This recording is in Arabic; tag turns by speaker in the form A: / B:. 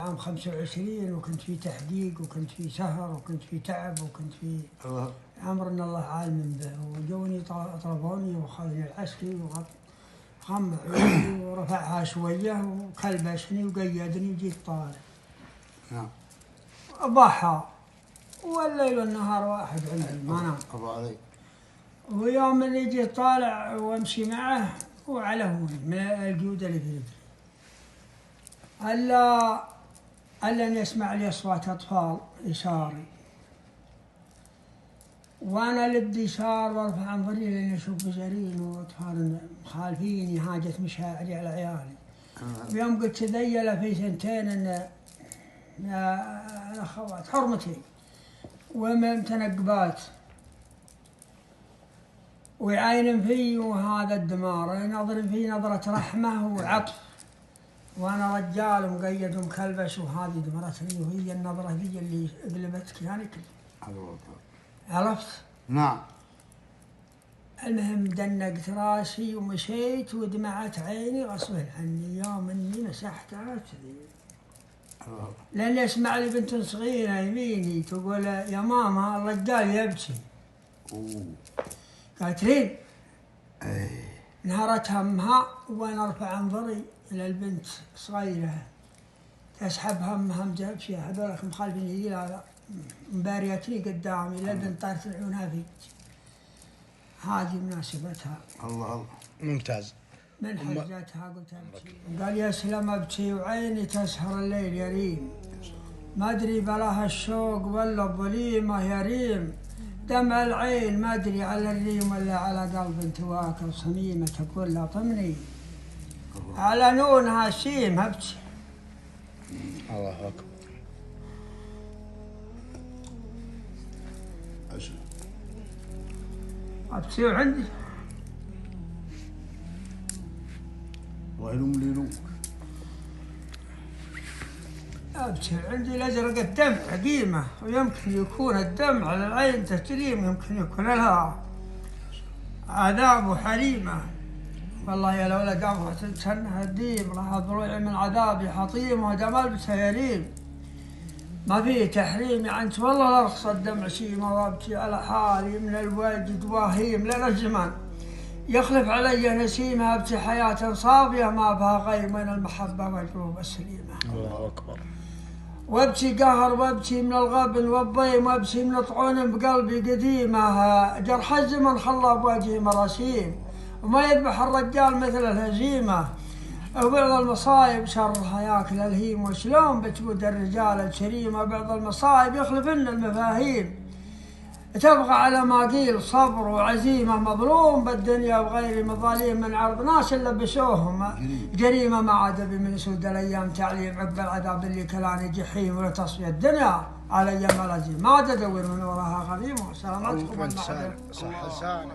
A: عام 25 وكنت في تحقيق وكنت في سهر وكنت في تعب وكنت في أمر إن الله عالم به. وجوني طلبوني وخذني العسكري وغمع عيوني ورفعها شوية وكلبشني وقيدني وجيت طالع.
B: نعم.
A: ضحى والليل والنهار واحد عندي ما نام.
B: الله عليك.
A: ويوم اللي جيت طالع وامشي معه وعلهوني من الجود اللي في يدري. ألا أن يسمع لي أصوات أطفال يساري، وأنا لبدي يسار وارفع انظري لأني أشوف بزرين وأطفال مخالفيني هاجت مشاعري على عيالي. ويوم قلت تذيل في سنتين أن الأخوات حرمتي ومتنقبات ويعاين في وهذا الدمار ينظر في نظرة رحمة وعطف، وأنا رجال مقيد ومكلبش وهذه دمرتني وهي النظرة ذي اللي قلبتك يعني كل. عرفت؟
B: نعم.
A: المهم دنقت راسي ومشيت ودمعت عيني غصبا عني يوم اني مسحتها كذي. لأني أسمع لي بنت صغيرة يميني تقول يا ماما الرجال يبكي. قالت لي نهرت همها وأنا أرفع انظري إلى البنت صغيرة تسحب همها مجابشي هذولك مخالفين لا مباريتني قدامي إلى البنت طارت عيونها فيك. هذه مناسبتها.
B: الله
C: ممتاز.
A: من حجتها قلت أبكي. قال يسلم أبكي وعيني تسهر الليل يريم، ما أدري بلاها الشوق ولا الظليمة يريم، دمع العين ما أدري على الريم ولا على قلب تواكل صميمة تقول لا طمني على نونها شيم أبكي.
C: الله أكبر.
A: أبكي وعندي
B: الله يلوم اللي يلومك.
A: أبكي عندي لأزرق الدمع قيمة، ويمكن يكون الدمع على العين تسليم، يمكن يكون لها عذاب وحريمة. والله يا لولا دمعة تنها الديم لها ضلوع من عذابي حطيم ودم ألبسها يريم. ما فيه تحريم عنت والله لا رخص الدمع شيمة، وابكي على حالي من الوجد وهيم لنا الزمان يخلف علي نسيمة، ابكي حياة صافية ما بها غير من المحبة والقلوب السليمة.
C: الله أكبر.
A: وابكي قهر وابكي من الغبن والضيم، وابكي من طعون بقلبي قديمة، جرح الزمن خلى بوجهي مراسيم، وما يذبح الرجال مثل الهزيمة، وبعض المصايب شرها ياكل الهيم، وشلون بتود الرجال الكريمة بعض المصايب يخلفن المفاهيم، تبغى على ما قيل صبر وعزيمة، مظلوم بالدنيا وغير مظاليم من عرض ناس لبسوهم جريمة، ما عاد من سود الأيام تعليم عقب العذاب اللي كلاني جحيم، وتصفية الدنيا على أيام الأزيم ما عاد أدور من وراها غريمة. سلامتكم.
C: صح لسانك.